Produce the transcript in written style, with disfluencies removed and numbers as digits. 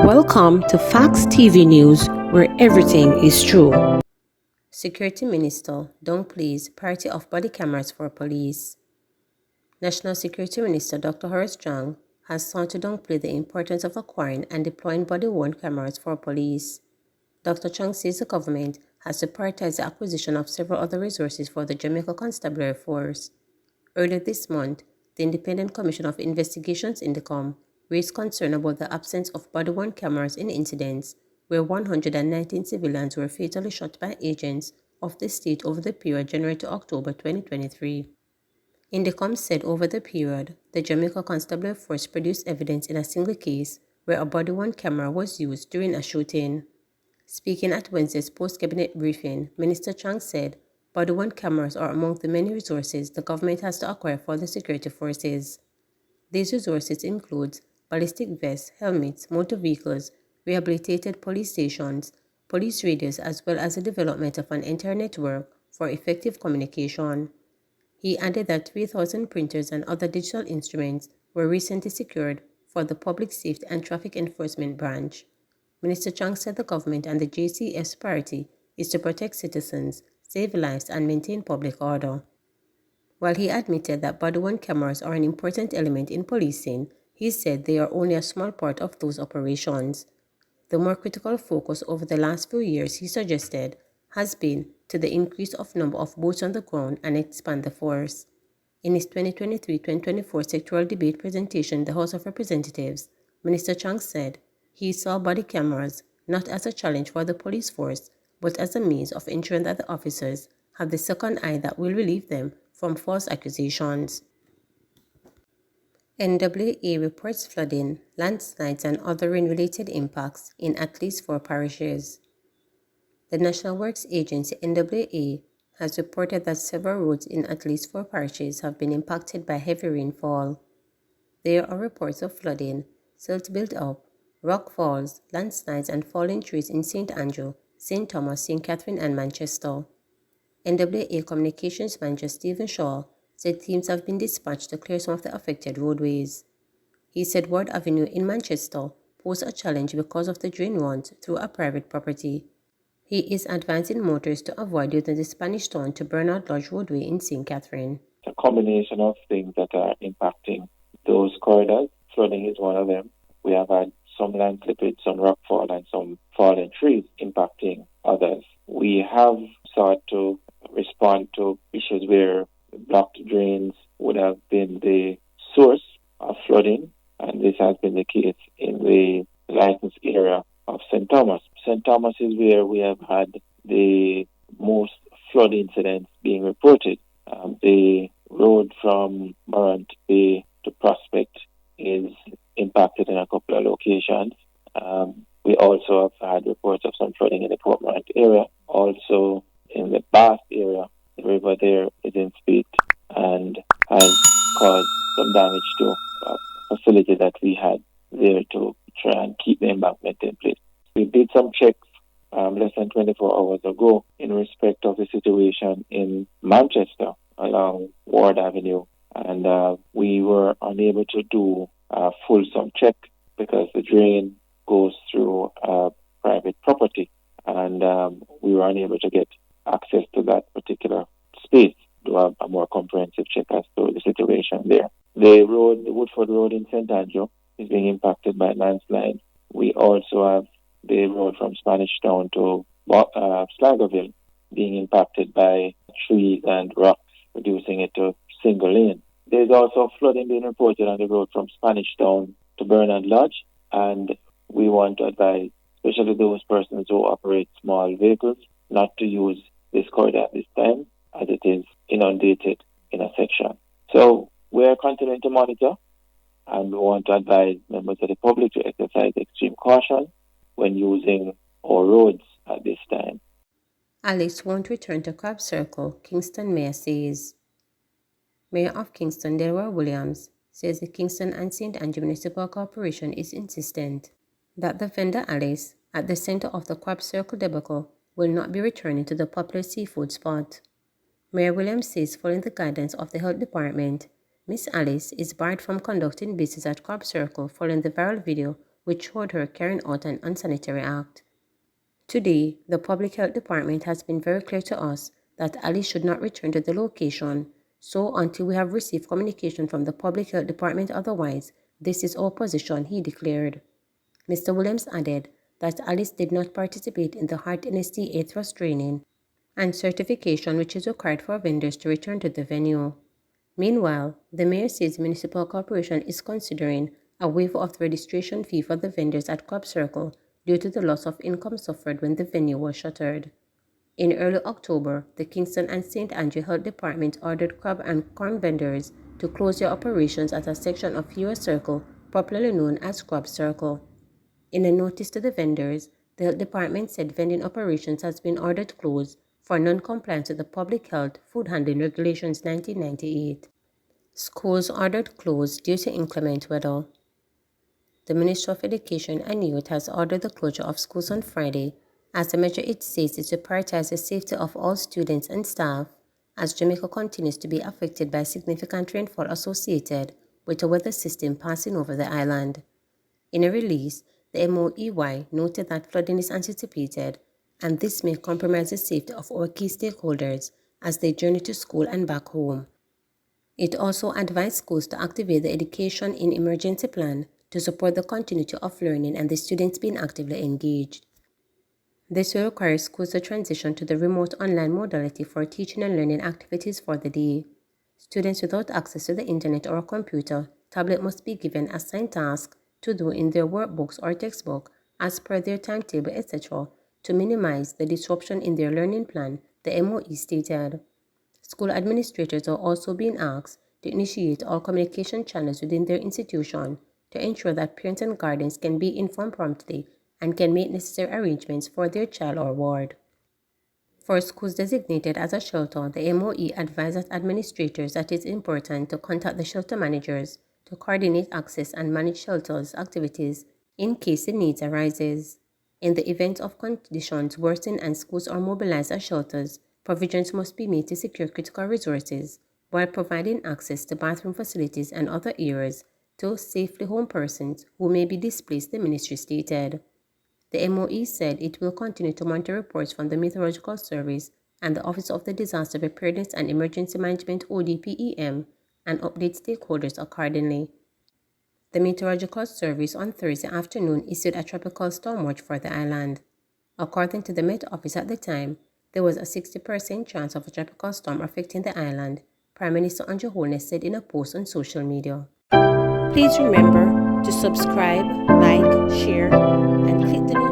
Welcome to Facts TV News, where everything is true. Security Minister downplays party of body cameras for police. National Security Minister Dr. Horace Jang has sought to downplay the importance of acquiring and deploying body-worn cameras for police. Dr. Chang says the government has to prioritize the acquisition of several other resources for the Jamaica Constabulary Force. Earlier this month, the Independent Commission of Investigations INDECOM raised concern about the absence of body-worn cameras in incidents where 119 civilians were fatally shot by agents of the state over the period January to October 2023. INDECOM said over the period, the Jamaica Constabulary Force produced evidence in a single case where a body-worn camera was used during a shooting. Speaking at Wednesday's post-cabinet briefing, Minister Chang said body-worn cameras are among the many resources the government has to acquire for the security forces. These resources include ballistic vests, helmets, motor vehicles, rehabilitated police stations, police radios, as well as the development of an entire network for effective communication. He added that 3,000 printers and other digital instruments were recently secured for the Public Safety and Traffic Enforcement Branch. Minister Chang said the government and the JCF's priority is to protect citizens, save lives, and maintain public order. While he admitted that body-worn cameras are an important element in policing, he said they are only a small part of those operations. The more critical focus over the last few years, he suggested, has been to the increase of number of boots on the ground and expand the force. In his 2023-2024 sectoral debate presentation in the House of Representatives, Minister Chang said he saw body cameras not as a challenge for the police force, but as a means of ensuring that the officers have the second eye that will relieve them from false accusations. NWA reports flooding, landslides, and other rain-related impacts in at least 4 parishes. The National Works Agency, NWA, has reported that several roads in at least 4 parishes have been impacted by heavy rainfall. There are reports of flooding, silt built up, rock falls, landslides, and fallen trees in St. Andrew, St. Thomas, St. Catherine, and Manchester. NWA Communications Manager Stephen Shaw said teams have been dispatched to clear some of the affected roadways. He said Ward Avenue in Manchester posed a challenge because of the drain runs through a private property. He is advising motorists to avoid using the Spanish Town to Bernard Lodge roadway in St. Catherine. A combination of things that are impacting those corridors. Flooding is one of them. We have had some land slippage, some rockfall, and some fallen trees impacting others. We have sought to respond to issues where blocked drains would have been the source of flooding, and this has been the case in the licensed area of St. Thomas. St. Thomas is where we have had the most flood incidents being reported. The road from Morant Bay to Prospect is impacted in a couple of locations. We also have had reports of some flooding in the Port Morant area. Also in the Bath area, the river there is in speed and has caused some damage to a facility that we had there to try and keep the embankment in place. We did some checks less than 24 hours ago in respect of the situation in Manchester along Ward Avenue, and we were unable to do a fulsome check because the drain goes through private property, and we were unable to get access to that particular space to have a more comprehensive check as to the situation there. The Woodford Road in St. Andrew is being impacted by landslide. We also have the road from Spanish Town to Sligoville being impacted by trees and rocks, reducing it to single lane. There's also flooding being reported on the road from Spanish Town to Bernard Lodge, and we want to advise, especially those persons who operate small vehicles, not to use this corridor at this time, as it is inundated in a section. So we're continuing to monitor, and we want to advise members of the public to exercise extreme caution when using our roads at this time. Alice won't return to Crab Circle, Kingston Mayor says. Mayor of Kingston, Delroy Williams, says the Kingston and St. Andrew Municipal Corporation is insistent that the vendor Alice at the center of the Crab Circle debacle will not be returning to the popular seafood spot. Mayor Williams says following the guidance of the Health Department, Miss Alice is barred from conducting business at Crab Circle following the viral video which showed her carrying out an unsanitary act. Today, the Public Health Department has been very clear to us that Alice should not return to the location, so until we have received communication from the Public Health Department otherwise, this is our position, he declared. Mr. Williams added that Alice did not participate in the heart NSTA thrust training and certification which is required for vendors to return to the venue. Meanwhile, the mayor says the municipal corporation is considering a waiver of the registration fee for the vendors at Crop Circle due to the loss of income suffered when the venue was shuttered. In early October, the Kingston and St. Andrew Health Department ordered crab and corn vendors to close their operations at a section of US Circle, popularly known as Crop Circle. In a notice to the vendors, the health department said vending operations has been ordered closed for non-compliance with the Public Health Food Handling Regulations 1998. Schools ordered closed due to inclement weather. The Ministry of Education and Youth has ordered the closure of schools on Friday, as the measure it says is to prioritize the safety of all students and staff, as Jamaica continues to be affected by significant rainfall associated with a weather system passing over the island. In a release, the MOEY noted that flooding is anticipated, and this may compromise the safety of our key stakeholders as they journey to school and back home. It also advised schools to activate the Education in Emergency Plan to support the continuity of learning and the students being actively engaged. This will require schools to transition to the remote online modality for teaching and learning activities for the day. Students without access to the internet or a computer, tablet must be given assigned tasks to do in their workbooks or textbook as per their timetable, etc., to minimize the disruption in their learning plan, the MOE stated. School administrators are also being asked to initiate all communication channels within their institution to ensure that parents and guardians can be informed promptly and can make necessary arrangements for their child or ward. For schools designated as a shelter, the MOE advised administrators that it is important to contact the shelter managers to coordinate access and manage shelters' activities in case the need arises. In the event of conditions worsen and schools are mobilized as shelters, provisions must be made to secure critical resources while providing access to bathroom facilities and other areas to safely home persons who may be displaced, the ministry stated. The MOE said it will continue to monitor reports from the Meteorological Service and the Office of the Disaster Preparedness and Emergency Management ODPEM and update stakeholders accordingly. The Meteorological Service on Thursday afternoon issued a tropical storm watch for the island. According to the Met Office at the time, there was a 60% chance of a tropical storm affecting the island, Prime Minister Andrew Holness said in a post on social media. Please remember to subscribe, like, share, and click the